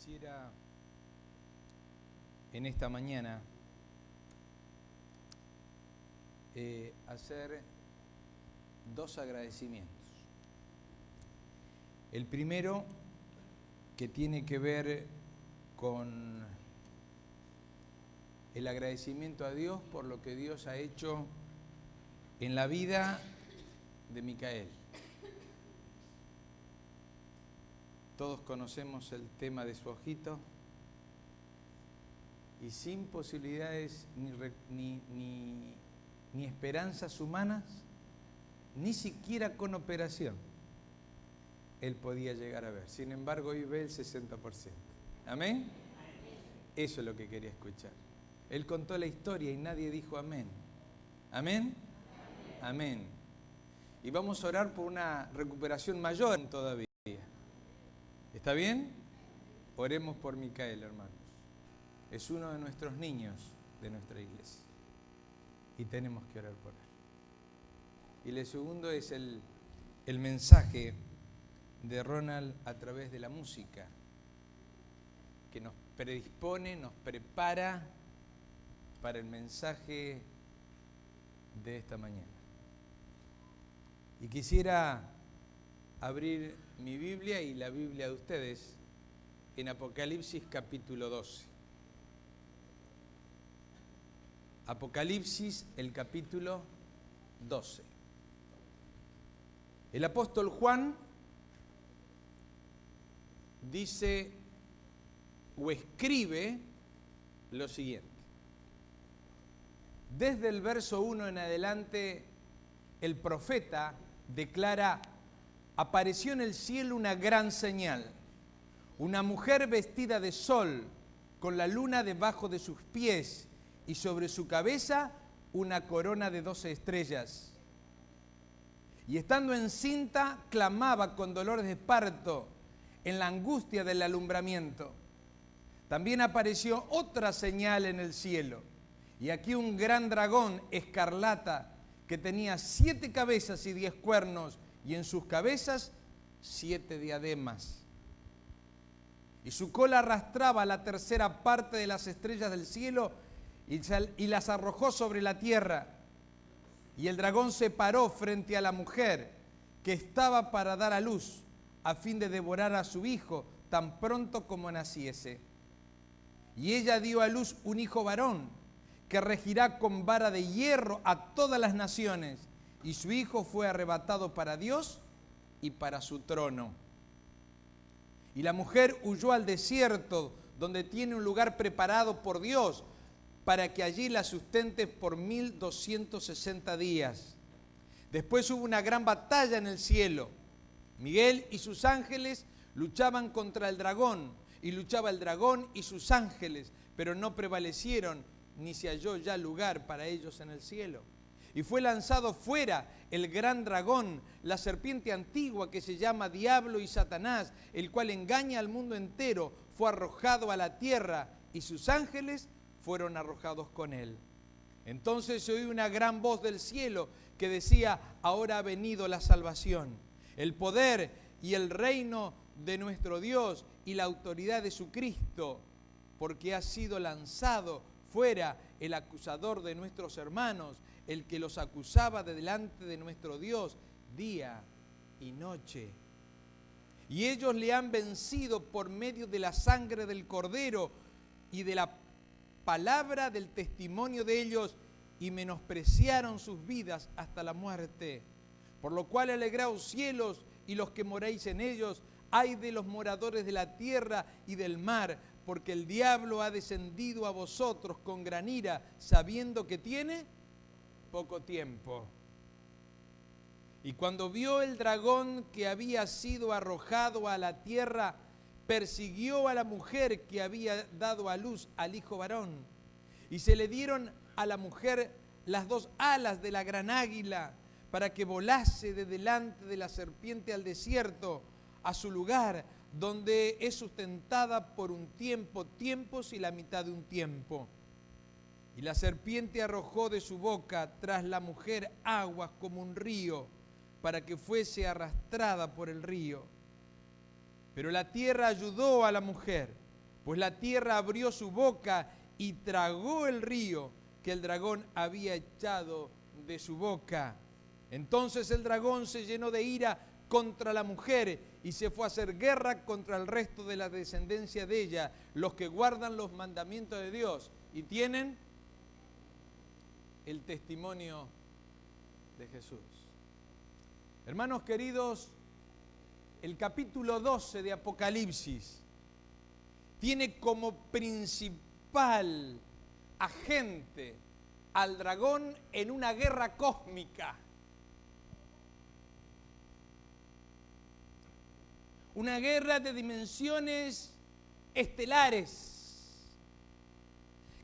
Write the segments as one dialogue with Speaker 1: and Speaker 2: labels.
Speaker 1: quisiera en esta mañana hacer dos agradecimientos. El primero, que tiene que ver con el agradecimiento a Dios por lo que Dios ha hecho en la vida de Micael. Todos conocemos el tema de su ojito y sin posibilidades ni esperanzas humanas, ni siquiera con operación, él podía llegar a ver. Sin embargo, hoy ve el 60%. ¿Amén? Eso es lo que quería escuchar. Él contó la historia y nadie dijo amén. ¿Amén? Amén. Y vamos a orar por una recuperación mayor todavía. ¿Está bien? Oremos por Micael, hermanos. Es uno de nuestros niños de nuestra iglesia. Y tenemos que orar por él. Y el segundo es el mensaje de Ronald a través de la música, que nos predispone, nos prepara para el mensaje de esta mañana. Y quisiera abrir mi Biblia y la Biblia de ustedes en Apocalipsis capítulo 12. Apocalipsis, el capítulo 12. El apóstol Juan dice o escribe lo siguiente. Desde el verso 1 en adelante, el profeta declara: apareció en el cielo una gran señal, una mujer vestida de sol, con la luna debajo de sus pies, y sobre su cabeza una corona de 12 estrellas. Y estando encinta, clamaba con dolores de parto, en la angustia del alumbramiento. También apareció otra señal en el cielo, y aquí un gran dragón escarlata, que tenía 7 cabezas y 10 cuernos, y en sus cabezas 7 diademas. Y su cola arrastraba la tercera parte de las estrellas del cielo y las arrojó sobre la tierra. Y el dragón se paró frente a la mujer que estaba para dar a luz, a fin de devorar a su hijo tan pronto como naciese. Y ella dio a luz un hijo varón, que regirá con vara de hierro a todas las naciones, y su hijo fue arrebatado para Dios y para su trono. Y la mujer huyó al desierto, donde tiene un lugar preparado por Dios, para que allí la sustente por 1260 días. Después hubo una gran batalla en el cielo. Miguel y sus ángeles luchaban contra el dragón, y luchaba el dragón y sus ángeles, pero no prevalecieron, ni se halló ya lugar para ellos en el cielo. Y fue lanzado fuera el gran dragón, la serpiente antigua que se llama Diablo y Satanás, el cual engaña al mundo entero, fue arrojado a la tierra, y sus ángeles fueron arrojados con él. Entonces se oyó una gran voz del cielo que decía: ahora ha venido la salvación, el poder y el reino de nuestro Dios y la autoridad de su Cristo, porque ha sido lanzado fuera el acusador de nuestros hermanos, el que los acusaba de delante de nuestro Dios día y noche. Y ellos le han vencido por medio de la sangre del Cordero y de la palabra del testimonio de ellos, y menospreciaron sus vidas hasta la muerte. Por lo cual alegraos cielos y los que moráis en ellos, ay de los moradores de la tierra y del mar, porque el diablo ha descendido a vosotros con gran ira, sabiendo que tiene poco tiempo. Y cuando vio el dragón que había sido arrojado a la tierra, persiguió a la mujer que había dado a luz al hijo varón. Y se le dieron a la mujer las 2 alas de la gran águila, para que volase de delante de la serpiente al desierto, a su lugar, donde es sustentada por un tiempo, tiempos y la mitad de un tiempo. Y la serpiente arrojó de su boca tras la mujer aguas como un río, para que fuese arrastrada por el río. Pero la tierra ayudó a la mujer, pues la tierra abrió su boca y tragó el río que el dragón había echado de su boca. Entonces el dragón se llenó de ira contra la mujer y se fue a hacer guerra contra el resto de la descendencia de ella, los que guardan los mandamientos de Dios y tienen el testimonio de Jesús. Hermanos queridos, el capítulo 12 de Apocalipsis tiene como principal agente al dragón en una guerra cósmica. Una guerra de dimensiones estelares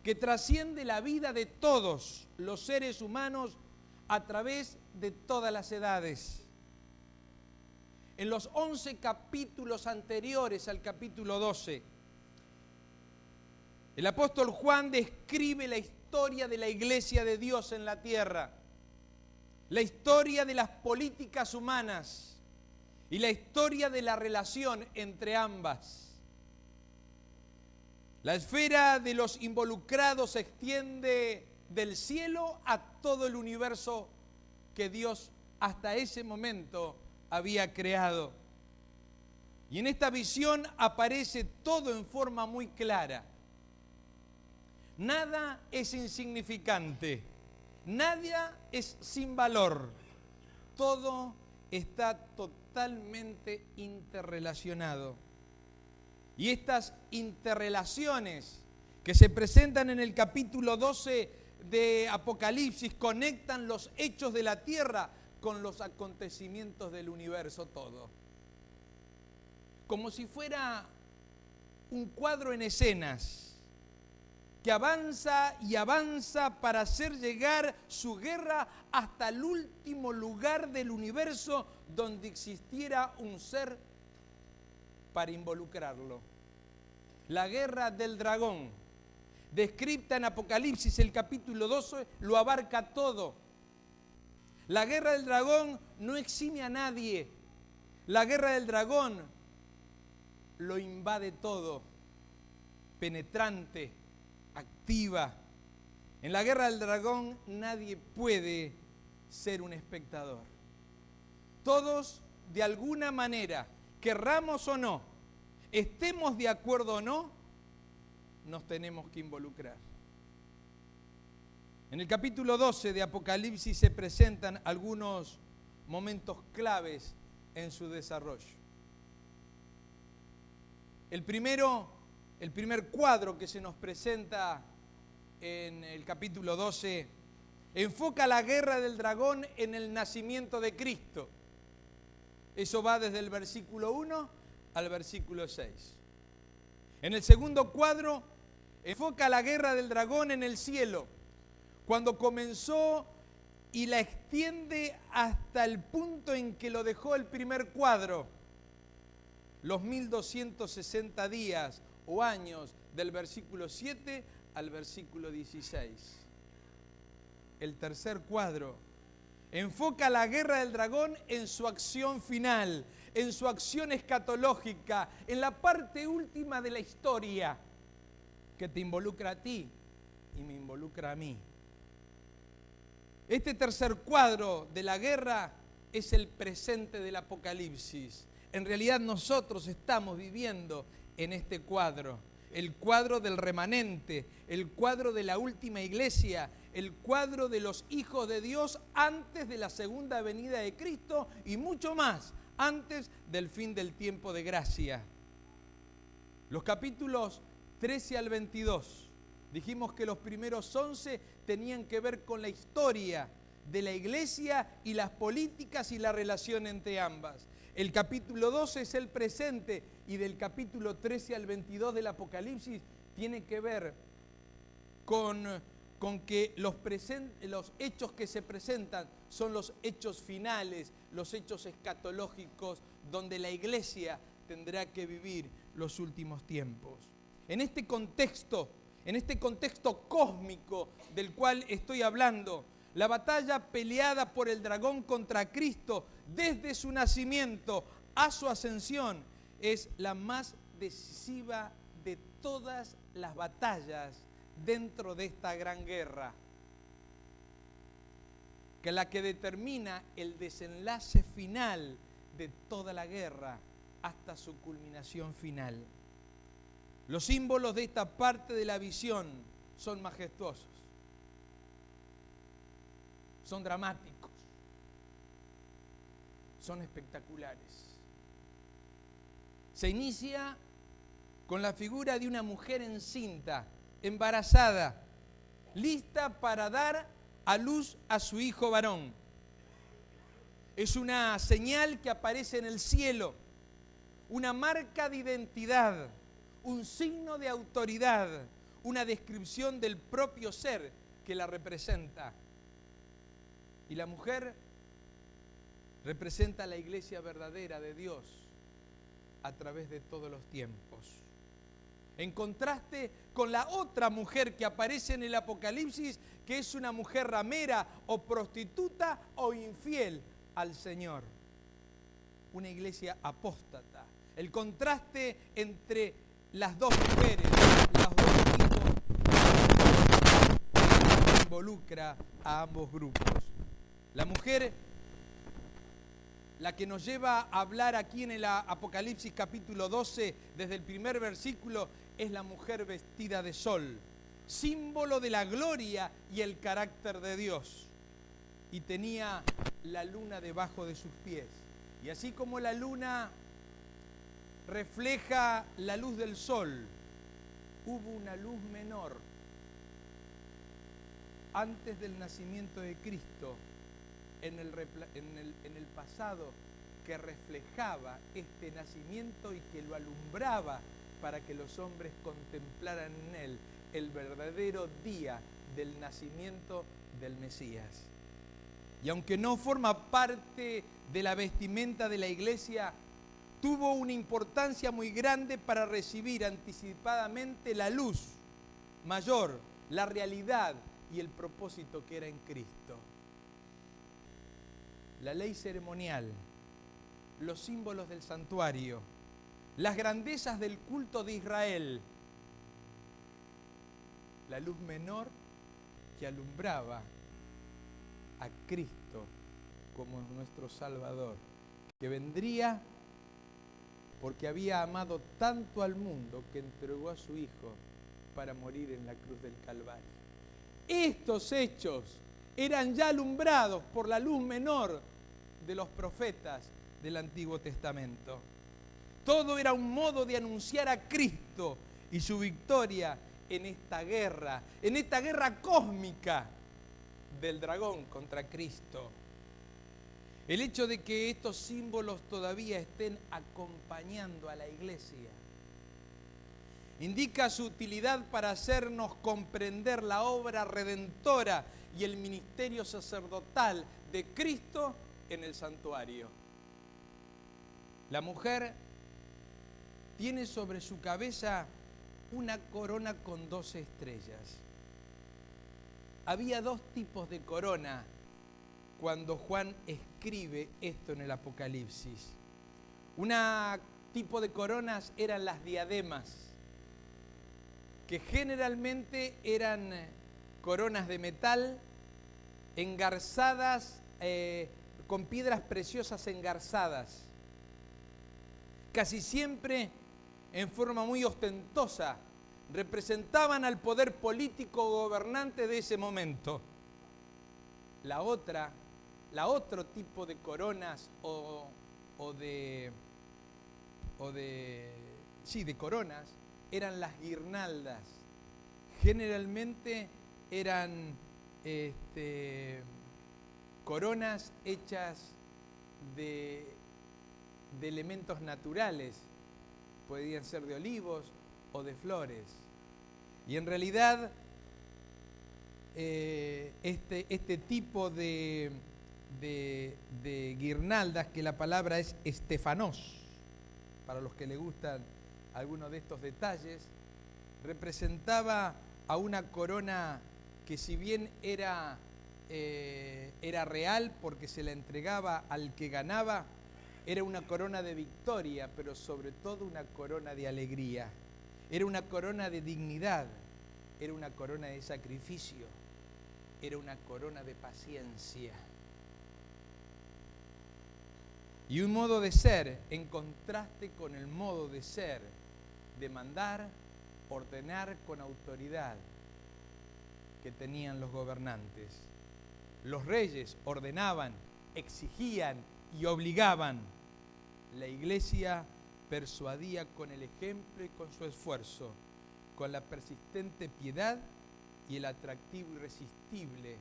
Speaker 1: que trasciende la vida de todos los seres humanos a través de todas las edades. En los 11 capítulos anteriores al capítulo 12, el apóstol Juan describe la historia de la iglesia de Dios en la tierra, la historia de las políticas humanas y la historia de la relación entre ambas. La esfera de los involucrados se extiende del cielo a todo el universo que Dios hasta ese momento había creado. Y en esta visión aparece todo en forma muy clara. Nada es insignificante, nada es sin valor, todo está totalmente interrelacionado. Y estas interrelaciones que se presentan en el capítulo 12 de Apocalipsis conectan los hechos de la tierra con los acontecimientos del universo todo. Como si fuera un cuadro en escenas que avanza y avanza para hacer llegar su guerra hasta el último lugar del universo donde existiera un ser para involucrarlo. La guerra del dragón, descrita en Apocalipsis, el capítulo 12, lo abarca todo. La guerra del dragón no exime a nadie. La guerra del dragón lo invade todo, penetrante, activa. En la guerra del dragón nadie puede ser un espectador. Todos, de alguna manera, querramos o no, estemos de acuerdo o no, nos tenemos que involucrar. En el capítulo 12 de Apocalipsis se presentan algunos momentos claves en su desarrollo. El primer cuadro que se nos presenta en el capítulo 12 enfoca la guerra del dragón en el nacimiento de Cristo. Eso va desde el versículo 1 al versículo 6. En el segundo cuadro enfoca la guerra del dragón en el cielo, cuando comenzó y la extiende hasta el punto en que lo dejó el primer cuadro, los 1260 días o años del versículo 7 al versículo 16. El tercer cuadro enfoca la guerra del dragón en su acción final, en su acción escatológica, en la parte última de la historia que te involucra a ti y me involucra a mí. Este tercer cuadro de la guerra es el presente del Apocalipsis. En realidad nosotros estamos viviendo en este cuadro, el cuadro del remanente, el cuadro de la última iglesia, el cuadro de los hijos de Dios antes de la segunda venida de Cristo y mucho más, antes del fin del tiempo de gracia. Los capítulos 13 al 22, dijimos que los primeros 11 tenían que ver con la historia de la iglesia y las políticas y la relación entre ambas. El capítulo 12 es el presente y del capítulo 13 al 22 del Apocalipsis tiene que ver con que los hechos que se presentan son los hechos finales, los hechos escatológicos, donde la iglesia tendrá que vivir los últimos tiempos. En este contexto cósmico del cual estoy hablando, la batalla peleada por el dragón contra Cristo desde su nacimiento a su ascensión es la más decisiva de todas las batallas dentro de esta gran guerra, que es la que determina el desenlace final de toda la guerra hasta su culminación final. Los símbolos de esta parte de la visión son majestuosos, son dramáticos, son espectaculares. Se inicia con la figura de una mujer encinta, embarazada, lista para dar a luz a su hijo varón. Es una señal que aparece en el cielo, una marca de identidad, un signo de autoridad, una descripción del propio ser que la representa. Y la mujer representa la iglesia verdadera de Dios a través de todos los tiempos. En contraste con la otra mujer que aparece en el Apocalipsis, que es una mujer ramera o prostituta o infiel al Señor. Una iglesia apóstata. El contraste entre las dos mujeres, los dos tipos, involucra a ambos grupos. La mujer, la que nos lleva a hablar aquí en el Apocalipsis capítulo 12, desde el primer versículo, es la mujer vestida de sol, símbolo de la gloria y el carácter de Dios. Y tenía la luna debajo de sus pies. Y así como la luna refleja la luz del sol, hubo una luz menor antes del nacimiento de Cristo en el pasado, que reflejaba este nacimiento y que lo alumbraba para que los hombres contemplaran en él el verdadero día del nacimiento del Mesías. Y aunque no forma parte de la vestimenta de la iglesia, tuvo una importancia muy grande para recibir anticipadamente la luz mayor, la realidad y el propósito que era en Cristo. La ley ceremonial, los símbolos del santuario, las grandezas del culto de Israel, la luz menor que alumbraba a Cristo como nuestro Salvador, que vendría porque había amado tanto al mundo que entregó a su Hijo para morir en la cruz del Calvario. Estos hechos eran ya alumbrados por la luz menor de los profetas del Antiguo Testamento. Todo era un modo de anunciar a Cristo y su victoria en esta guerra cósmica del dragón contra Cristo. El hecho de que estos símbolos todavía estén acompañando a la iglesia indica su utilidad para hacernos comprender la obra redentora y el ministerio sacerdotal de Cristo en el santuario. La mujer tiene sobre su cabeza una corona con 12 estrellas. Había dos tipos de corona cuando Juan escribe esto en el Apocalipsis. Un tipo de coronas eran las diademas, que generalmente eran coronas de metal engarzadas, con piedras preciosas engarzadas, casi siempre en forma muy ostentosa, representaban al poder político gobernante de ese momento. Otro tipo de coronas de coronas eran las guirnaldas. Generalmente eran coronas hechas de elementos naturales, podían ser de olivos o de flores. Y en realidad este tipo de guirnaldas, que la palabra es estefanos, para los que les gustan algunos de estos detalles, representaba a una corona que, si bien era real porque se la entregaba al que ganaba, era una corona de victoria, pero sobre todo una corona de alegría. Era una corona de dignidad, era una corona de sacrificio, era una corona de paciencia. Y un modo de ser en contraste con el modo de ser, de mandar, ordenar con autoridad que tenían los gobernantes. Los reyes ordenaban, exigían y obligaban. La iglesia persuadía con el ejemplo y con su esfuerzo, con la persistente piedad y el atractivo irresistible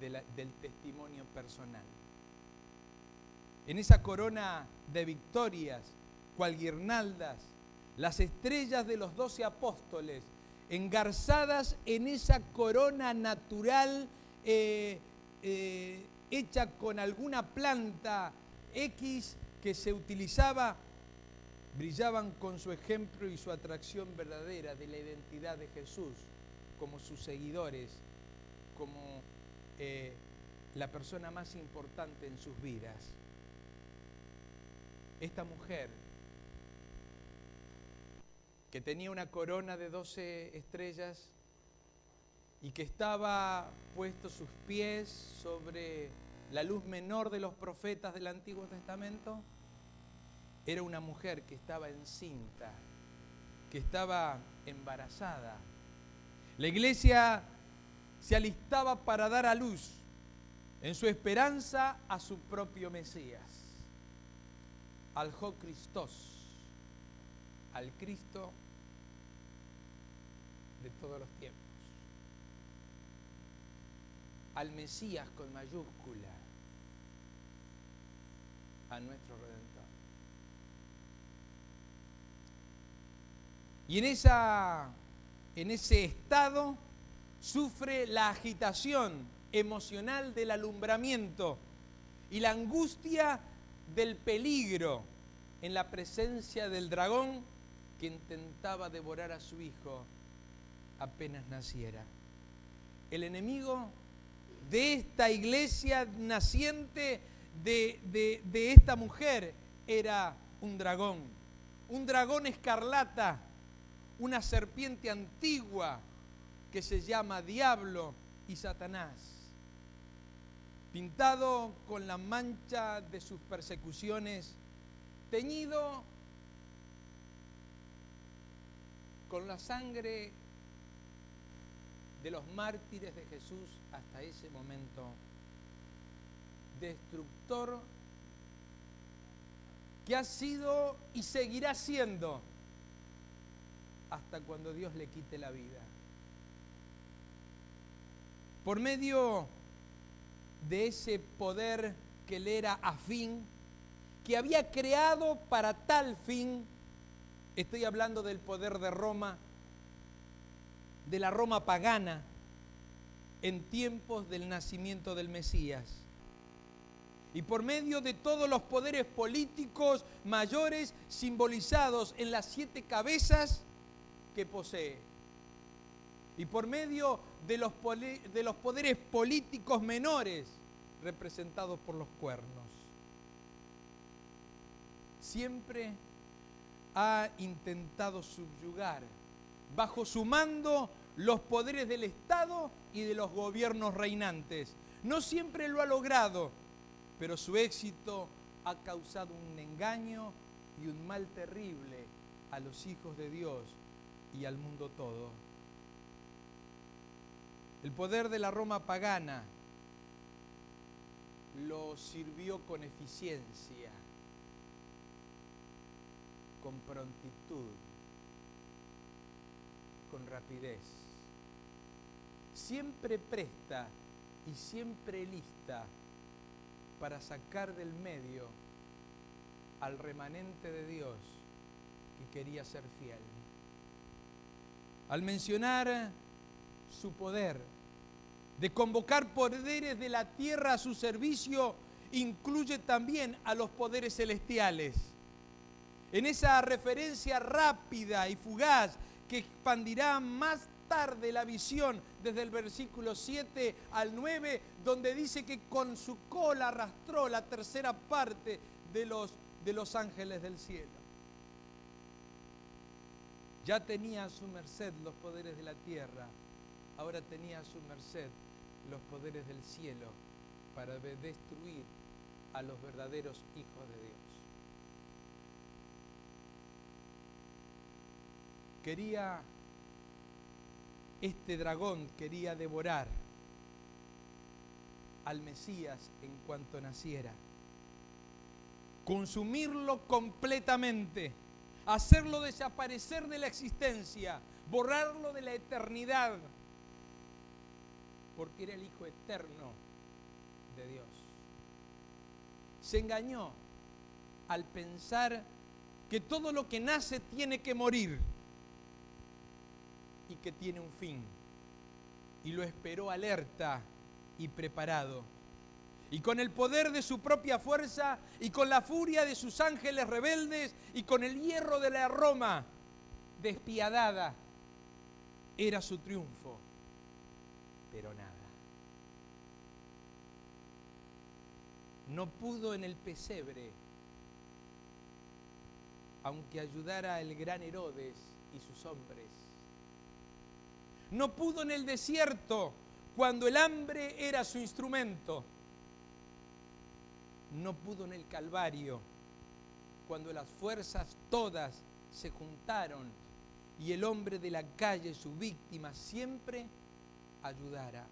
Speaker 1: del testimonio personal. En esa corona de victorias, cual guirnaldas, las estrellas de los 12 apóstoles, engarzadas en esa corona natural hecha con alguna planta X que se utilizaba, brillaban con su ejemplo y su atracción verdadera de la identidad de Jesús, como sus seguidores, como la persona más importante en sus vidas. Esta mujer, que tenía una corona de 12 estrellas y que estaba puesto sus pies sobre la luz menor de los profetas del Antiguo Testamento, era una mujer que estaba encinta, que estaba embarazada. La iglesia se alistaba para dar a luz en su esperanza a su propio Mesías, al Jo Christos, al Cristo de todos los tiempos, al Mesías con mayúscula, a nuestro Redentor. Y en ese estado sufre la agitación emocional del alumbramiento y la angustia del peligro en la presencia del dragón que intentaba devorar a su hijo apenas naciera. El enemigo de esta iglesia naciente, de esta mujer, era un dragón escarlata, una serpiente antigua que se llama Diablo y Satanás, pintado con la mancha de sus persecuciones, teñido con la sangre de los mártires de Jesús hasta ese momento, destructor que ha sido y seguirá siendo hasta cuando Dios le quite la vida. Por medio de ese poder que le era afín, que había creado para tal fin, estoy hablando del poder de Roma, de la Roma pagana, en tiempos del nacimiento del Mesías. Y por medio de todos los poderes políticos mayores simbolizados en las 7 cabezas que posee. Y por medio de los poderes políticos menores representados por los cuernos. Siempre ha intentado subyugar bajo su mando los poderes del Estado y de los gobiernos reinantes. No siempre lo ha logrado, pero su éxito ha causado un engaño y un mal terrible a los hijos de Dios y al mundo todo. El poder de la Roma pagana lo sirvió con eficiencia, con prontitud, con rapidez. Siempre presta y siempre lista para sacar del medio al remanente de Dios que quería ser fiel. Al mencionar su poder de convocar poderes de la tierra a su servicio, incluye también a los poderes celestiales. En esa referencia rápida y fugaz que expandirá más tarde la visión desde el versículo 7 al 9, donde dice que con su cola arrastró la tercera parte de los ángeles del cielo. Ya tenía a su merced los poderes de la tierra, ahora tenía a su merced los poderes del cielo para destruir a los verdaderos hijos de Dios. Este dragón quería devorar al Mesías en cuanto naciera, consumirlo completamente, hacerlo desaparecer de la existencia, borrarlo de la eternidad, porque era el Hijo eterno de Dios. Se engañó al pensar que todo lo que nace tiene que morir y que tiene un fin, y lo esperó alerta y preparado. Y con el poder de su propia fuerza, y con la furia de sus ángeles rebeldes, y con el hierro de la Roma despiadada, era su triunfo, pero nada. No pudo en el pesebre, aunque ayudara el gran Herodes y sus hombres. No pudo en el desierto, cuando el hambre era su instrumento. No pudo en el Calvario, cuando las fuerzas todas se juntaron y el hombre de la calle, su víctima, siempre ayudara.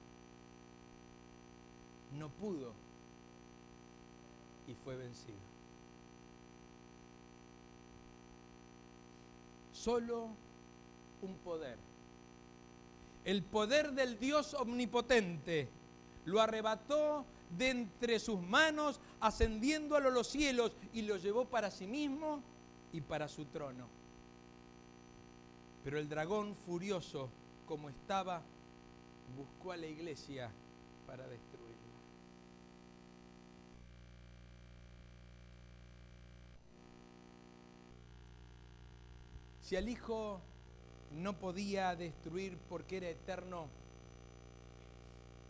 Speaker 1: No pudo y fue vencido. Solo un poder, el poder del Dios omnipotente, lo arrebató de entre sus manos, ascendiendo a los cielos, y lo llevó para sí mismo y para su trono. Pero el dragón, furioso como estaba, buscó a la iglesia para destruirla. Si al Hijo no podía destruir porque era eterno,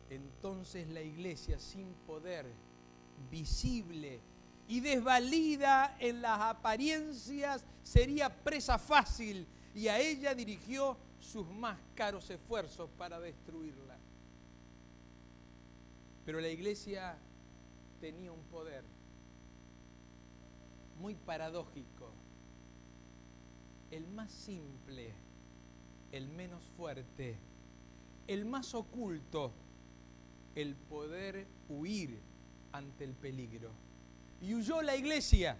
Speaker 1: entonces la iglesia, sin poder, visible y desvalida en las apariencias, sería presa fácil, y a ella dirigió sus más caros esfuerzos para destruirla. Pero la iglesia tenía un poder muy paradójico, el más simple, el menos fuerte, el más oculto, el poder huir ante el peligro. Y huyó la iglesia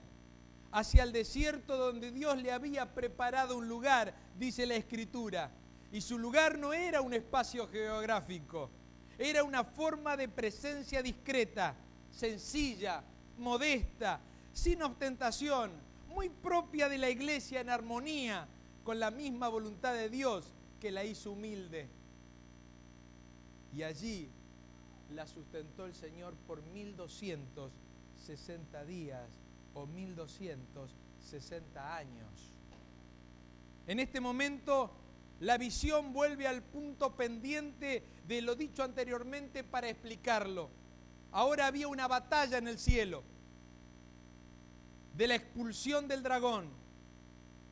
Speaker 1: hacia el desierto, donde Dios le había preparado un lugar, dice la Escritura. Y su lugar no era un espacio geográfico, era una forma de presencia discreta, sencilla, modesta, sin ostentación, muy propia de la iglesia, en armonía con la misma voluntad de Dios que la hizo humilde. Y allí la sustentó el Señor por 1260 días o 1260 años. En este momento, la visión vuelve al punto pendiente de lo dicho anteriormente para explicarlo. Ahora había una batalla en el cielo, de la expulsión del dragón,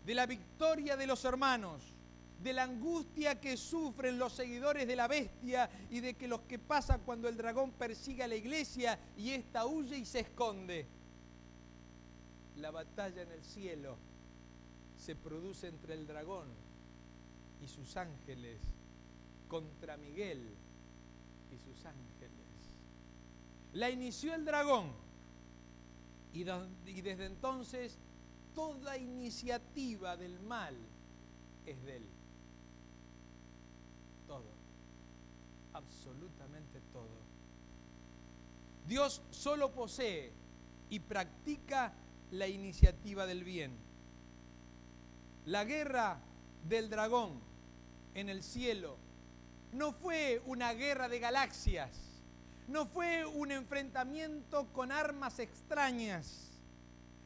Speaker 1: de la victoria de los hermanos, de la angustia que sufren los seguidores de la bestia y de que los que pasa cuando el dragón persigue a la iglesia y ésta huye y se esconde. La batalla en el cielo se produce entre el dragón y sus ángeles contra Miguel y sus ángeles. La inició el dragón y desde entonces toda iniciativa del mal es de él. Todo, absolutamente todo. Dios solo posee y practica la iniciativa del bien. La guerra del dragón en el cielo no fue una guerra de galaxias, no fue un enfrentamiento con armas extrañas,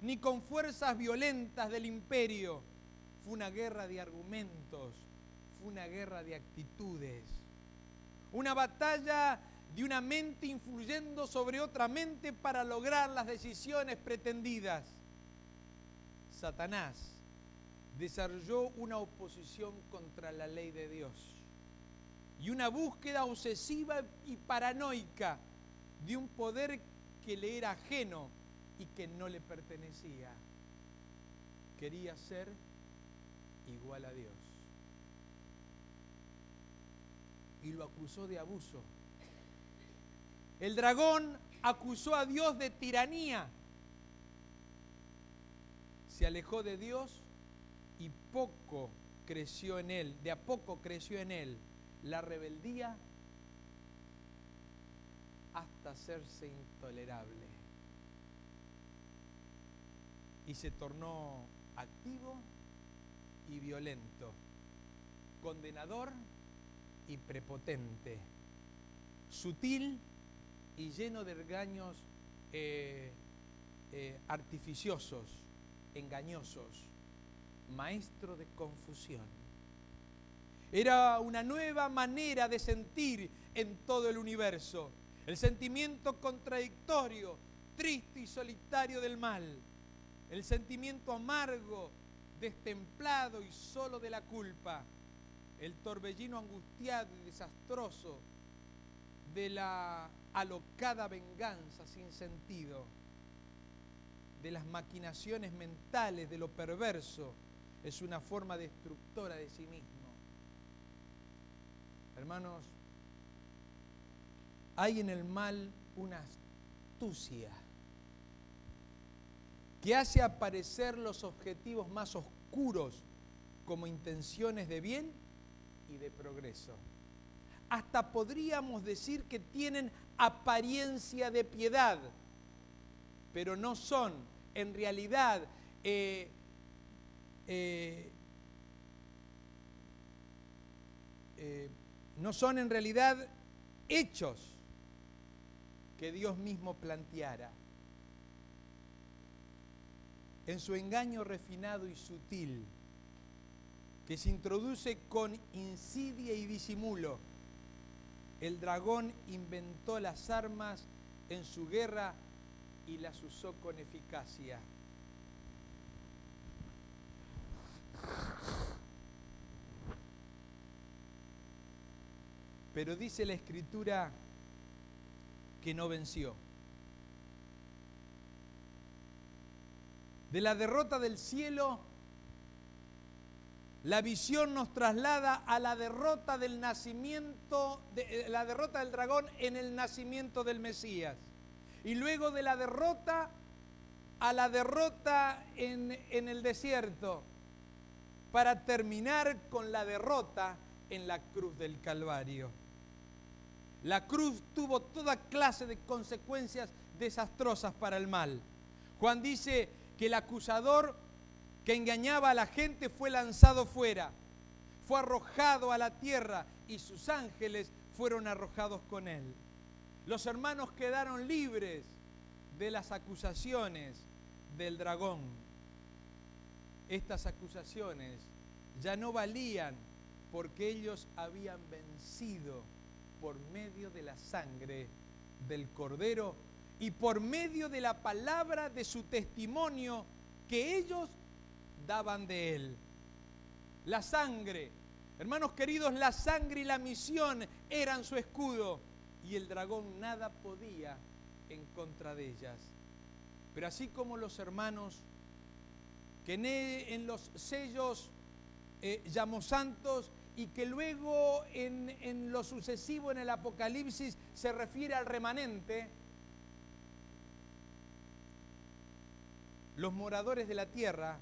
Speaker 1: ni con fuerzas violentas del imperio. Fue una guerra de argumentos, fue una guerra de actitudes, una batalla de una mente influyendo sobre otra mente para lograr las decisiones pretendidas. Satanás desarrolló una oposición contra la ley de Dios y una búsqueda obsesiva y paranoica de un poder que le era ajeno y que no le pertenecía. Quería ser igual a Dios. Y lo acusó de abuso. El dragón acusó a Dios de tiranía. Se alejó de Dios y poco creció en él, de a poco creció en él la rebeldía hasta hacerse intolerable. Y se tornó activo y violento, condenador y prepotente, sutil y lleno de engaños artificiosos, engañosos, maestro de confusión. Era una nueva manera de sentir en todo el universo, el sentimiento contradictorio, triste y solitario del mal, el sentimiento amargo, destemplado y solo de la culpa, el torbellino angustiado y desastroso de la alocada venganza sin sentido, de las maquinaciones mentales, de lo perverso, es una forma destructora de sí mismo. Hermanos, hay en el mal una astucia que hace aparecer los objetivos más oscuros como intenciones de bien y de progreso. Hasta podríamos decir que tienen apariencia de piedad, pero no son en realidad no son en realidad hechos que Dios mismo planteara. En su engaño refinado y sutil, que se introduce con insidia y disimulo, el dragón inventó las armas en su guerra y las usó con eficacia. Pero dice la Escritura que no venció. De la derrota del cielo, la visión nos traslada a la derrota del nacimiento, la derrota del dragón en el nacimiento del Mesías. Y luego de la derrota a la derrota en el desierto, para terminar con la derrota en la cruz del Calvario. La cruz tuvo toda clase de consecuencias desastrosas para el mal. Juan dice que el acusador que engañaba a la gente fue lanzado fuera, fue arrojado a la tierra y sus ángeles fueron arrojados con él. Los hermanos quedaron libres de las acusaciones del dragón. Estas acusaciones ya no valían porque ellos habían vencido por medio de la sangre del Cordero y por medio de la palabra de su testimonio que ellos daban de él. La sangre, hermanos queridos, la sangre y la misión eran su escudo y el dragón nada podía en contra de ellas. Pero así como los hermanos que en los sellos llamó santos y que luego en lo sucesivo en el Apocalipsis se refiere al remanente, los moradores de la tierra,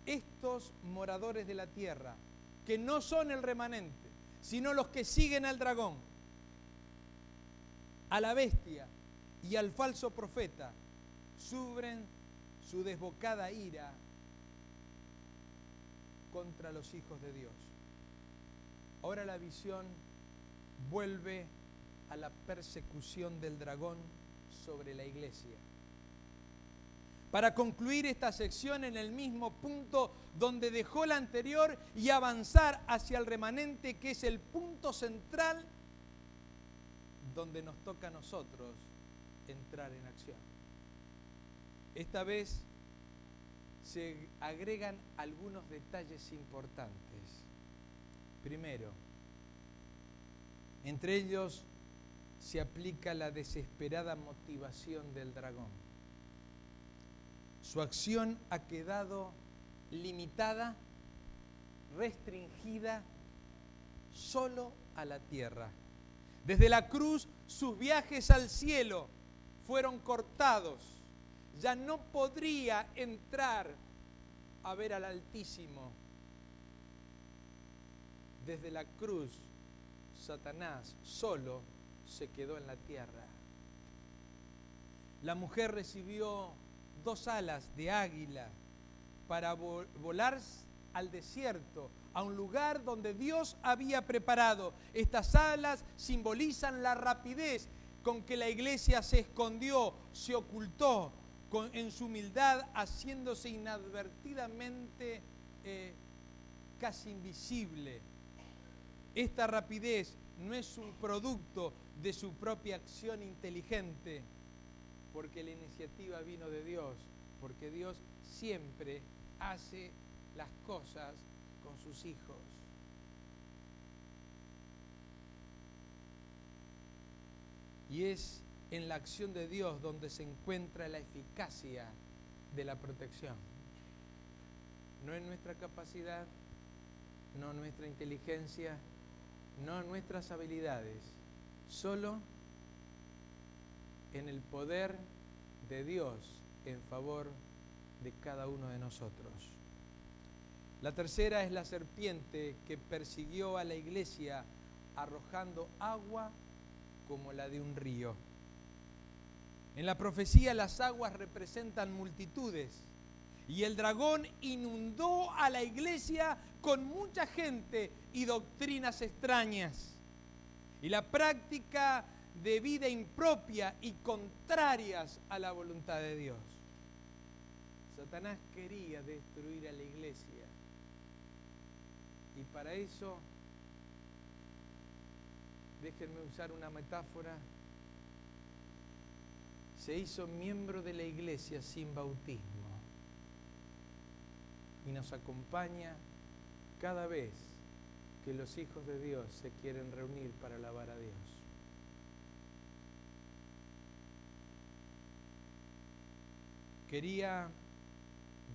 Speaker 1: estos moradores de la tierra, que no son el remanente, sino los que siguen al dragón, a la bestia y al falso profeta, sufren su desbocada ira contra los hijos de Dios. Ahora la visión vuelve a la persecución del dragón sobre la iglesia. Para concluir esta sección en el mismo punto donde dejó la anterior y avanzar hacia el remanente, que es el punto central donde nos toca a nosotros entrar en acción. Esta vez se agregan algunos detalles importantes. Primero, entre ellos se aplica la desesperada motivación del dragón. Su acción ha quedado limitada, restringida solo a la tierra. Desde la cruz, sus viajes al cielo fueron cortados. Ya no podría entrar a ver al Altísimo. Desde la cruz, Satanás solo se quedó en la tierra. La mujer recibió 2 alas de águila para volar al desierto, a un lugar donde Dios había preparado. Estas alas simbolizan la rapidez con que la iglesia se escondió, se ocultó en su humildad, haciéndose inadvertidamente casi invisible. Esta rapidez no es un producto de su propia acción inteligente, porque la iniciativa vino de Dios, porque Dios siempre hace las cosas con sus hijos. Y es en la acción de Dios donde se encuentra la eficacia de la protección. No en nuestra capacidad, no en nuestra inteligencia, no en nuestras habilidades, solo en el poder de Dios en favor de cada uno de nosotros. La tercera es la serpiente que persiguió a la iglesia arrojando agua como la de un río. En la profecía las aguas representan multitudes y el dragón inundó a la iglesia con mucha gente y doctrinas extrañas y la práctica de vida impropia y contrarias a la voluntad de Dios. Satanás quería destruir a la iglesia y para eso, déjenme usar una metáfora, se hizo miembro de la iglesia sin bautismo y nos acompaña cada vez que los hijos de Dios se quieren reunir para alabar a Dios. Quería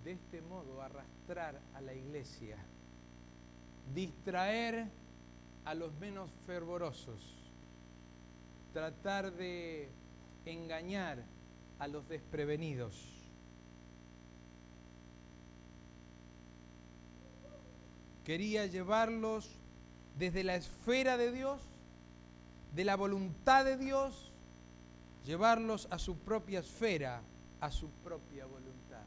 Speaker 1: de este modo arrastrar a la iglesia, distraer a los menos fervorosos, tratar de engañar a los desprevenidos. Quería llevarlos desde la esfera de Dios, de la voluntad de Dios, llevarlos a su propia esfera, a su propia voluntad.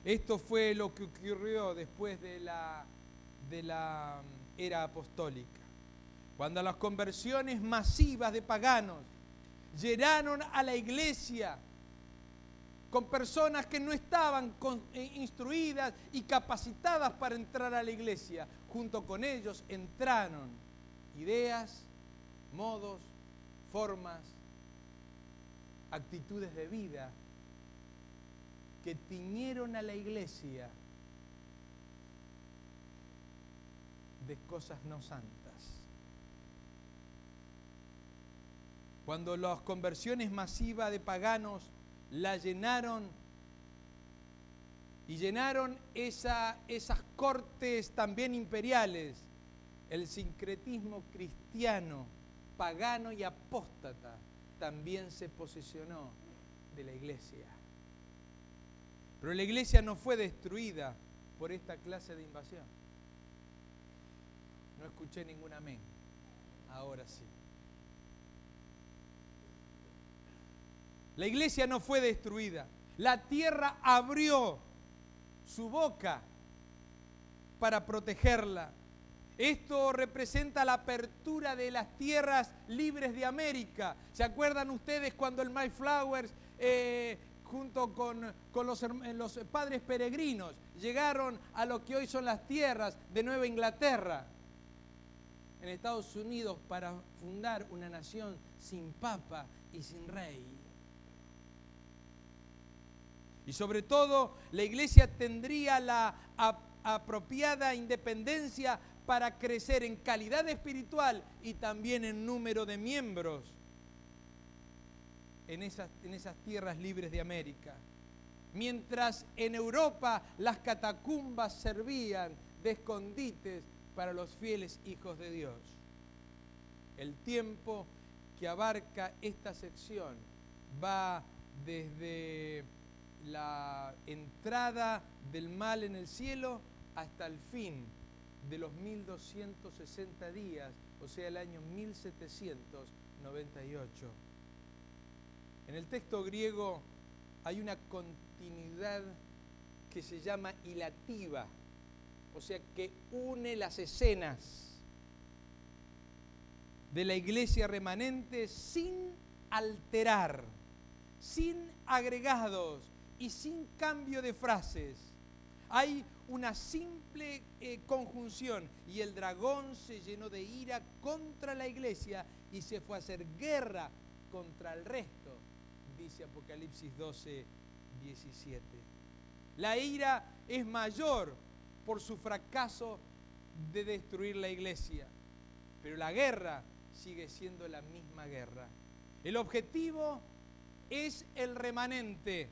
Speaker 1: Esto fue lo que ocurrió después de la era apostólica, cuando las conversiones masivas de paganos llenaron a la iglesia con personas que no estaban instruidas y capacitadas para entrar a la iglesia. Junto con ellos entraron ideas, modos, formas, actitudes de vida que tiñeron a la iglesia de cosas no santas. Cuando las conversiones masivas de paganos la llenaron y llenaron esas cortes también imperiales, el sincretismo cristiano, pagano y apóstata también se posesionó de la iglesia. Pero la iglesia no fue destruida por esta clase de invasión. No escuché ningún amén. Ahora sí. La iglesia no fue destruida. La tierra abrió su boca para protegerla. Esto representa la apertura de las tierras libres de América. ¿Se acuerdan ustedes cuando el Mayflower, junto con los padres peregrinos, llegaron a lo que hoy son las tierras de Nueva Inglaterra, en Estados Unidos, para fundar una nación sin papa y sin rey? Y sobre todo, la iglesia tendría la apropiada independencia para crecer en calidad espiritual y también en número de miembros en esas tierras libres de América. Mientras en Europa las catacumbas servían de escondites para los fieles hijos de Dios. El tiempo que abarca esta sección va desde la entrada del mal en el cielo hasta el fin de los 1260 días, o sea, el año 1798. En el texto griego hay una continuidad que se llama hilativa, o sea, que une las escenas de la iglesia remanente sin alterar, sin agregados y sin cambio de frases. Hay una simple conjunción: y el dragón se llenó de ira contra la iglesia y se fue a hacer guerra contra el resto, dice Apocalipsis 12, 17. La ira es mayor por su fracaso de destruir la iglesia, pero la guerra sigue siendo la misma guerra. El objetivo es el remanente.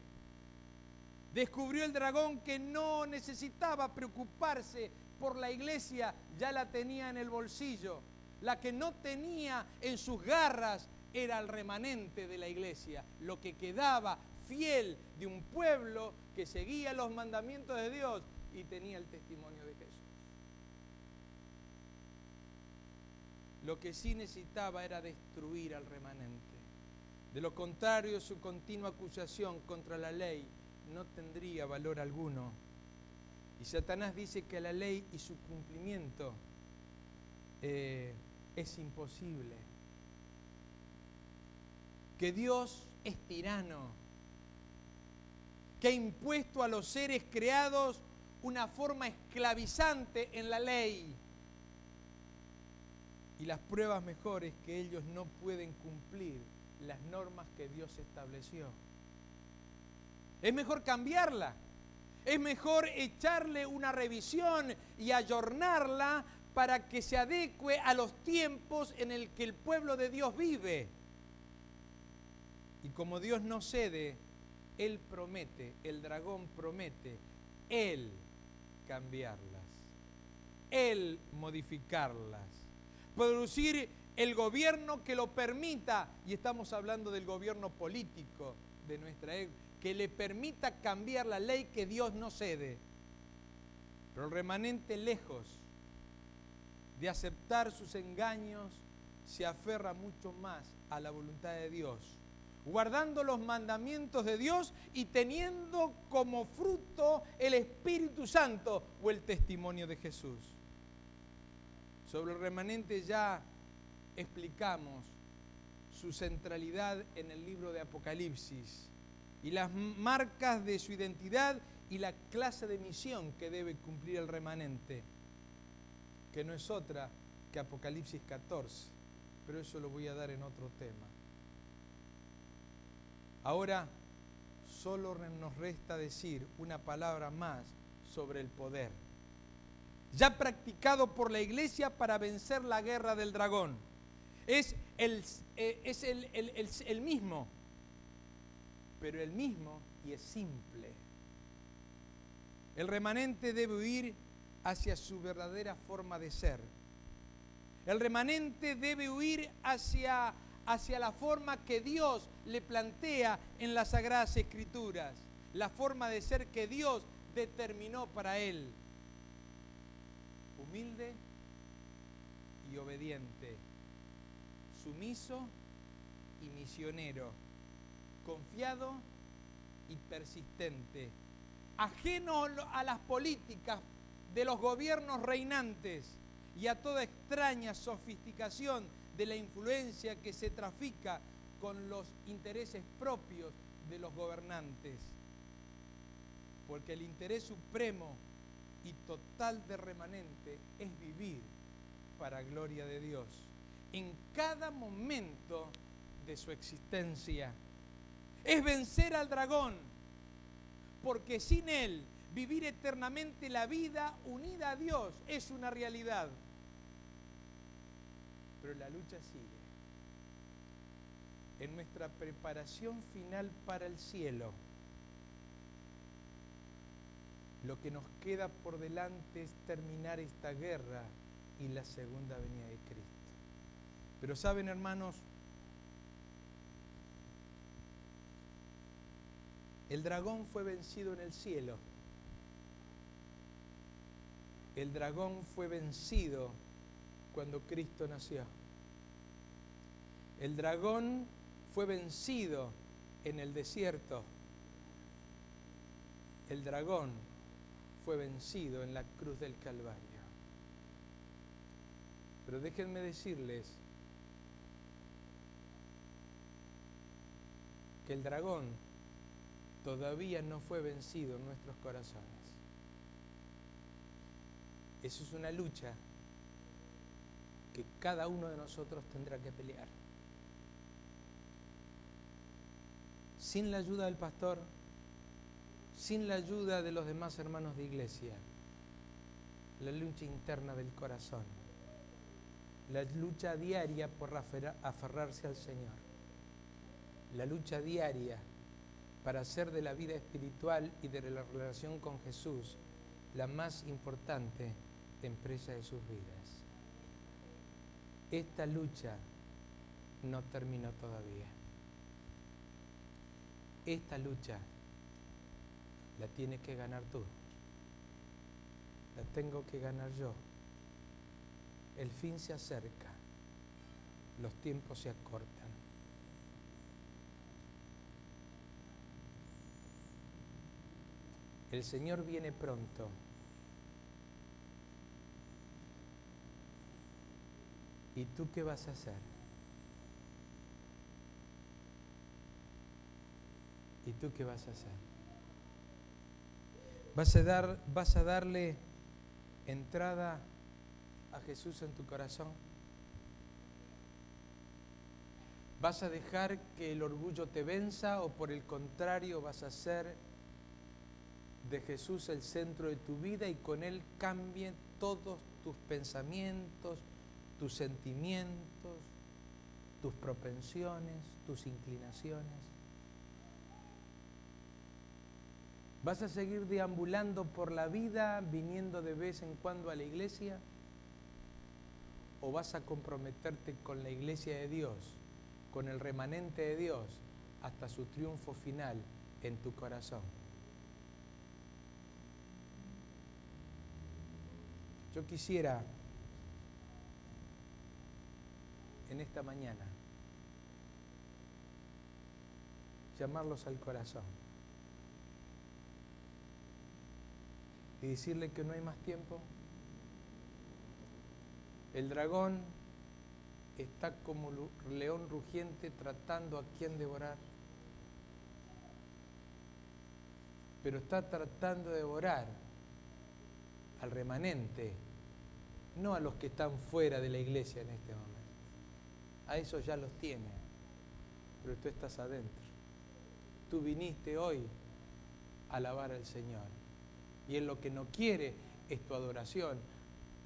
Speaker 1: Descubrió el dragón que no necesitaba preocuparse por la iglesia, ya la tenía en el bolsillo. La que no tenía en sus garras era el remanente de la iglesia, lo que quedaba fiel de un pueblo que seguía los mandamientos de Dios y tenía el testimonio de Jesús. Lo que sí necesitaba era destruir al remanente. De lo contrario, su continua acusación contra la ley no tendría valor alguno. Y Satanás dice que la ley y su cumplimiento es imposible. Que Dios es tirano, que ha impuesto a los seres creados una forma esclavizante en la ley. Y las pruebas mejores que ellos no pueden cumplir las normas que Dios estableció. Es mejor cambiarla, es mejor echarle una revisión y ayornarla para que se adecue a los tiempos en el que el pueblo de Dios vive. Y como Dios no cede, Él promete, el dragón promete, Él cambiarlas, Él modificarlas, producir el gobierno que lo permita, y estamos hablando del gobierno político de nuestra época, que le permita cambiar la ley que Dios no cede. Pero el remanente, lejos de aceptar sus engaños, se aferra mucho más a la voluntad de Dios, guardando los mandamientos de Dios y teniendo como fruto el Espíritu Santo o el testimonio de Jesús. Sobre el remanente ya explicamos su centralidad en el libro de Apocalipsis y las marcas de su identidad y la clase de misión que debe cumplir el remanente, que no es otra que Apocalipsis 14, pero eso lo voy a dar en otro tema. Ahora solo nos resta decir una palabra más sobre el poder, ya practicado por la iglesia para vencer la guerra del dragón. Es el mismo, pero el mismo y es simple. El remanente debe huir hacia su verdadera forma de ser. El remanente debe huir hacia la forma que Dios le plantea en las Sagradas Escrituras, la forma de ser que Dios determinó para él. Humilde y obediente, sumiso y misionero, confiado y persistente, ajeno a las políticas de los gobiernos reinantes y a toda extraña sofisticación de la influencia que se trafica con los intereses propios de los gobernantes. Porque el interés supremo y total de remanente es vivir para gloria de Dios en cada momento de su existencia. Es vencer al dragón, porque sin Él vivir eternamente la vida unida a Dios es una realidad. Pero la lucha sigue. En nuestra preparación final para el cielo, lo que nos queda por delante es terminar esta guerra y la segunda venida de Cristo. Pero saben, hermanos, el dragón fue vencido en el cielo. El dragón fue vencido cuando Cristo nació. El dragón fue vencido en el desierto. El dragón fue vencido en la cruz del Calvario. Pero déjenme decirles que el dragón todavía no fue vencido en nuestros corazones. Eso es una lucha que cada uno de nosotros tendrá que pelear. Sin la ayuda del pastor, sin la ayuda de los demás hermanos de iglesia, la lucha interna del corazón, la lucha diaria por aferrarse al Señor, la lucha diaria para hacer de la vida espiritual y de la relación con Jesús la más importante empresa de sus vidas. Esta lucha no terminó todavía. Esta lucha la tienes que ganar tú. La tengo que ganar yo. El fin se acerca. Los tiempos se acortan. El Señor viene pronto. ¿Y tú qué vas a hacer? ¿Y tú qué vas a hacer? ¿Vas a darle entrada a Jesús en tu corazón? ¿Vas a dejar que el orgullo te venza o por el contrario vas a hacer de Jesús el centro de tu vida y con Él cambien todos tus pensamientos, tus sentimientos, tus propensiones, tus inclinaciones? ¿Vas a seguir deambulando por la vida, viniendo de vez en cuando a la iglesia? ¿O vas a comprometerte con la iglesia de Dios, con el remanente de Dios, hasta su triunfo final en tu corazón? Yo quisiera, en esta mañana, llamarlos al corazón y decirle que no hay más tiempo. El dragón está como león rugiente tratando a quien devorar, pero está tratando de devorar al remanente, no a los que están fuera de la iglesia en este momento. A esos ya los tiene, pero tú estás adentro. Tú viniste hoy a alabar al Señor. Y Él lo que no quiere es tu adoración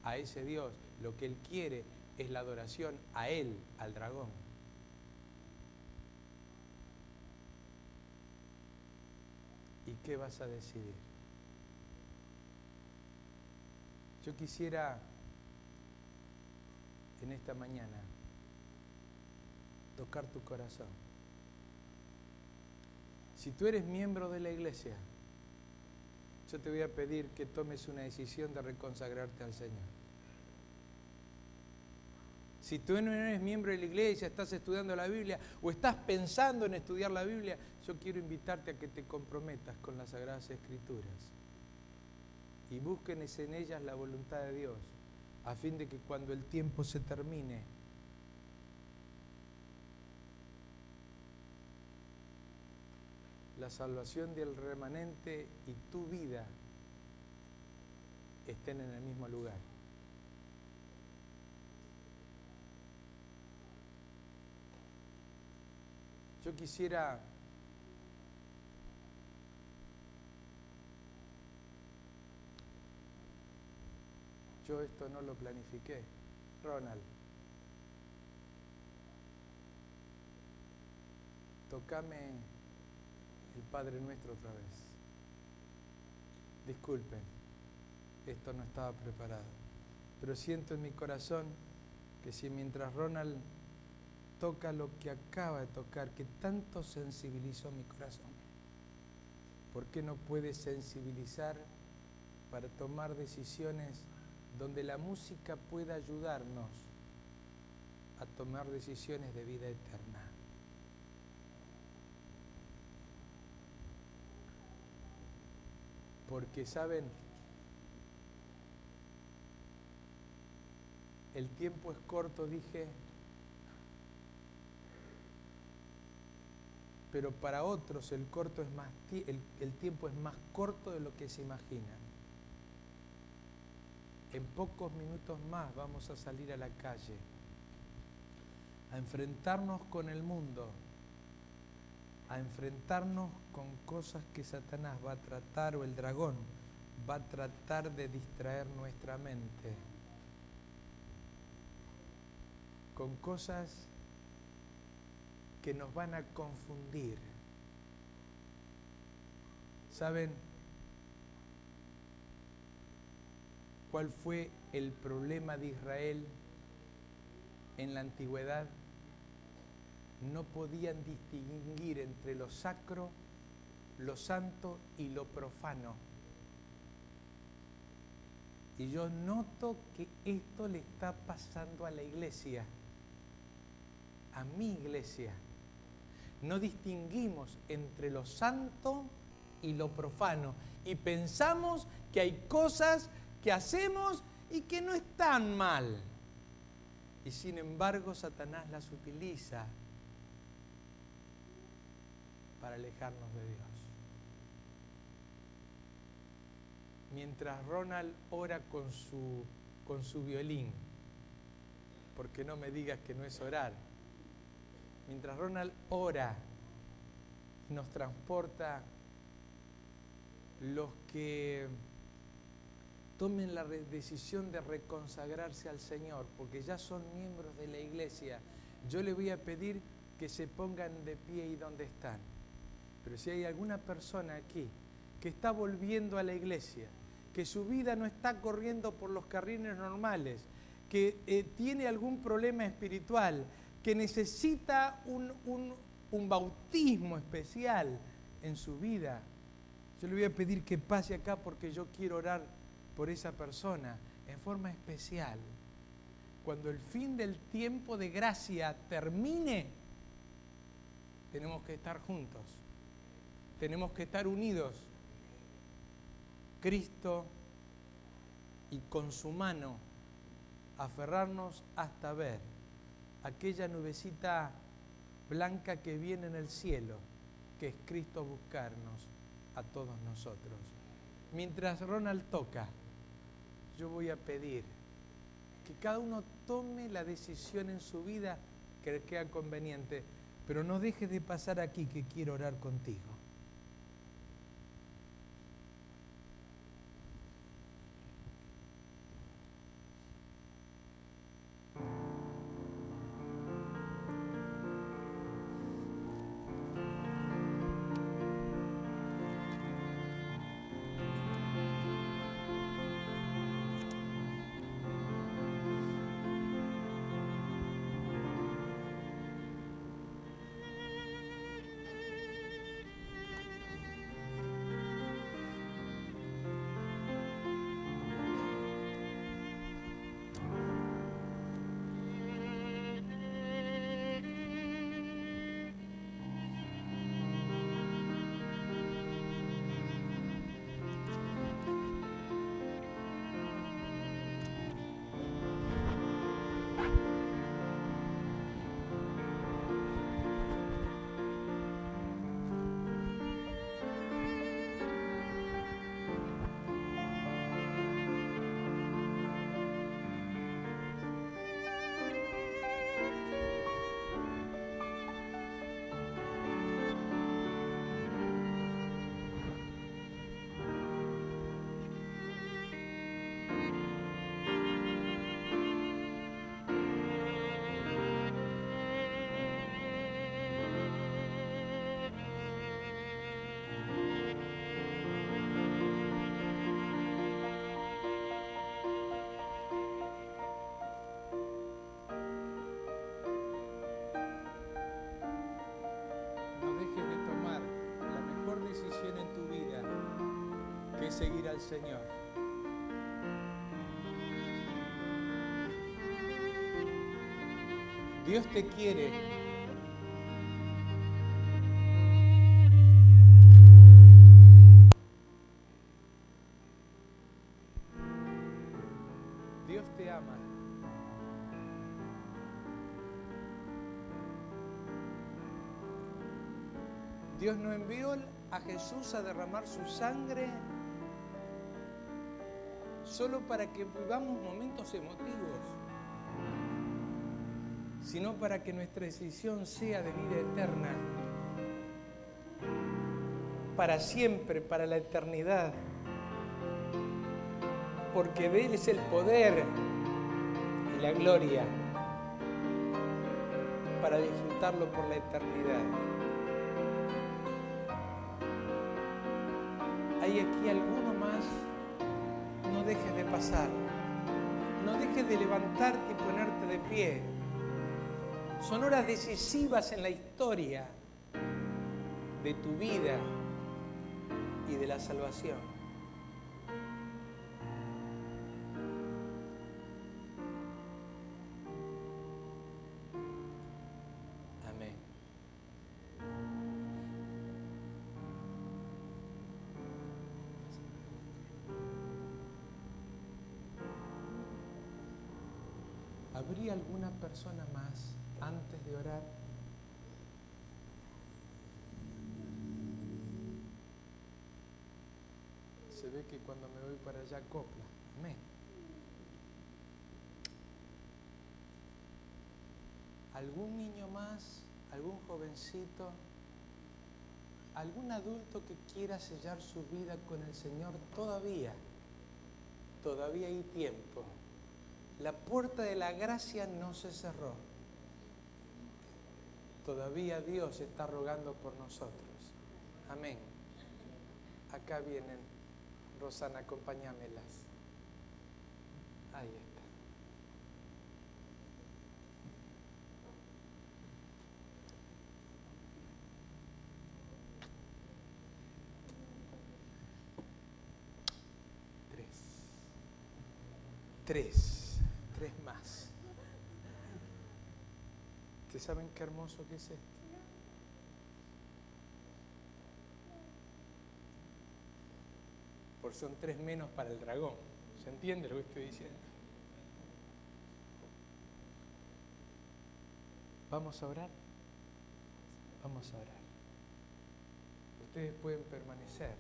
Speaker 1: a ese Dios. Lo que Él quiere es la adoración a Él, al dragón. ¿Y qué vas a decidir? Yo quisiera en esta mañana tocar tu corazón. Si tú eres miembro de la iglesia, yo te voy a pedir que tomes una decisión de reconsagrarte al Señor. Si tú no eres miembro de la iglesia, estás estudiando la Biblia o estás pensando en estudiar la Biblia, yo quiero invitarte a que te comprometas con las Sagradas Escrituras y busques en ellas la voluntad de Dios, a fin de que cuando el tiempo se termine, la salvación del remanente y tu vida estén en el mismo lugar. Yo quisiera yo esto no lo planifiqué. Ronald, tocame el Padre Nuestro otra vez. Disculpen, esto no estaba preparado. Pero siento en mi corazón que si mientras Ronald toca lo que acaba de tocar, que tanto sensibilizó mi corazón, ¿por qué no puede sensibilizar para tomar decisiones donde la música pueda ayudarnos a tomar decisiones de vida eterna? Porque, ¿saben? El tiempo es corto, dije, pero para otros el tiempo es más corto de lo que se imaginan. En pocos minutos más vamos a salir a la calle, a enfrentarnos con el mundo, a enfrentarnos con cosas que Satanás va a tratar, o el dragón va a tratar de distraer nuestra mente, con cosas que nos van a confundir. ¿Saben cuál fue el problema de Israel en la antigüedad? No podían distinguir entre lo sacro, lo santo y lo profano. Y yo noto que esto le está pasando a la iglesia, a mi iglesia. No distinguimos entre lo santo y lo profano. Y pensamos que hay cosas que hacemos y que no están mal. Y sin embargo, Satanás las utiliza para alejarnos de Dios. Mientras Ronald ora con su violín, porque no me digas que no es orar, mientras Ronald ora y nos transporta, los que tomen la decisión de reconsagrarse al Señor, porque ya son miembros de la iglesia, yo le voy a pedir que se pongan de pie y donde están. Pero si hay alguna persona aquí que está volviendo a la iglesia, que su vida no está corriendo por los carriles normales, que tiene algún problema espiritual, que necesita un bautismo especial en su vida, yo le voy a pedir que pase acá, porque yo quiero orar por esa persona en forma especial. Cuando el fin del tiempo de gracia termine, tenemos que estar juntos, tenemos que estar unidos, Cristo, y con su mano aferrarnos hasta ver aquella nubecita blanca que viene en el cielo, que es Cristo, buscarnos a todos nosotros. Mientras Ronald toca, yo voy a pedir que cada uno tome la decisión en su vida que le crea conveniente, pero no dejes de pasar aquí, que quiero orar contigo. que seguir al Señor. Dios te quiere. Dios te ama. Dios no envió a Jesús a derramar su sangre solo para que vivamos momentos emotivos, sino para que nuestra decisión sea de vida eterna, para siempre, para la eternidad, porque de Él es el poder y la gloria para disfrutarlo por la eternidad. ¿Hay aquí alguno más? No dejes de pasar, no dejes de levantarte y ponerte de pie. Son horas decisivas en la historia de tu vida y de la salvación. Amén. ¿Habría alguna persona más antes de orar? Se ve que cuando me voy para allá copla. Amén. ¿Algún niño más? ¿Algún jovencito? ¿Algún adulto que quiera sellar su vida con el Señor todavía? Todavía hay tiempo. La puerta de la gracia no se cerró. Todavía Dios está rogando por nosotros. Amén. Acá vienen. Rosana, acompáñamelas. Ahí está. Tres más. ¿Ustedes saben qué hermoso que es esto? Por son 3 menos para el dragón. ¿Se entiende lo que estoy diciendo? ¿Vamos a orar? Vamos a orar. Ustedes pueden permanecer.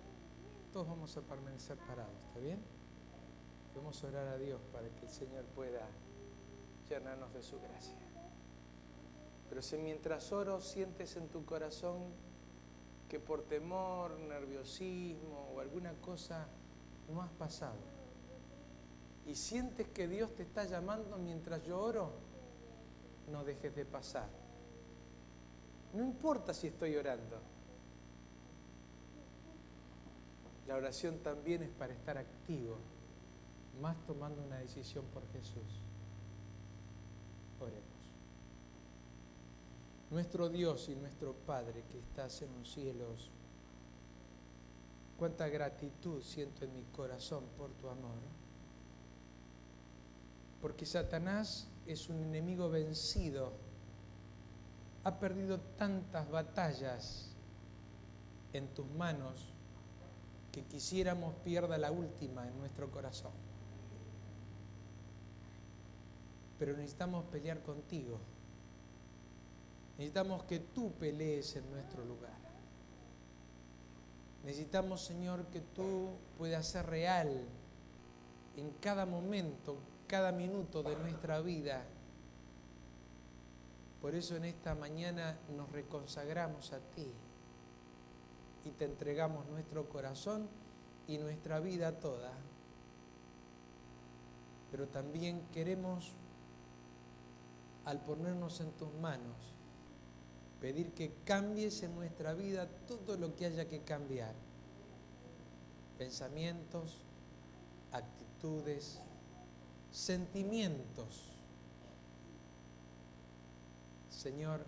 Speaker 1: Todos vamos a permanecer parados, ¿está bien? Vamos a orar a Dios para que el Señor pueda llenarnos de su gracia. Pero si mientras oro sientes en tu corazón que por temor, nerviosismo o alguna cosa no has pasado y sientes que Dios te está llamando mientras yo oro, no dejes de pasar. No importa si estoy orando. La oración también es para estar activo, más tomando una decisión por Jesús. Oremos. Nuestro Dios y nuestro Padre que estás en los cielos, cuánta gratitud siento en mi corazón por tu amor. Porque Satanás es un enemigo vencido, ha perdido tantas batallas en tus manos que quisiéramos pierda la última en nuestro corazón. Pero necesitamos pelear contigo. Necesitamos que tú pelees en nuestro lugar. Necesitamos, Señor, que tú puedas ser real en cada momento, cada minuto de nuestra vida. Por eso en esta mañana nos reconsagramos a ti y te entregamos nuestro corazón y nuestra vida toda. Pero también queremos, al ponernos en tus manos, pedir que cambies en nuestra vida todo lo que haya que cambiar. Pensamientos, actitudes, sentimientos. Señor,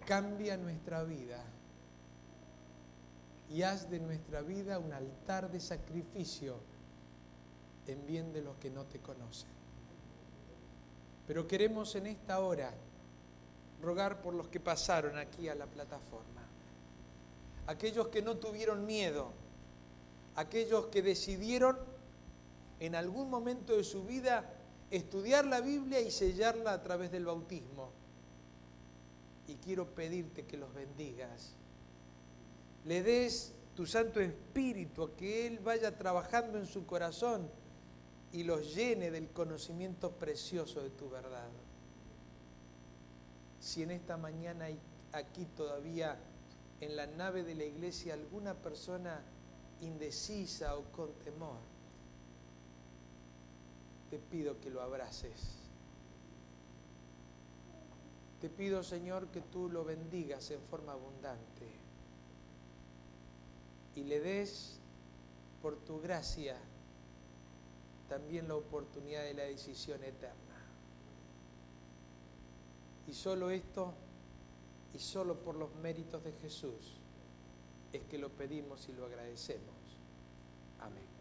Speaker 1: cambia nuestra vida y haz de nuestra vida un altar de sacrificio en bien de los que no te conocen. Pero queremos en esta hora rogar por los que pasaron aquí a la plataforma, aquellos que no tuvieron miedo, aquellos que decidieron en algún momento de su vida estudiar la Biblia y sellarla a través del bautismo. Y quiero pedirte que los bendigas, le des tu Santo Espíritu a que Él vaya trabajando en su corazón y los llene del conocimiento precioso de tu verdad. Si en esta mañana hay aquí todavía en la nave de la iglesia alguna persona indecisa o con temor, te pido que lo abraces. Te pido, Señor, que tú lo bendigas en forma abundante y le des por tu gracia también la oportunidad de la decisión eterna. Y solo esto, y solo por los méritos de Jesús, es que lo pedimos y lo agradecemos. Amén.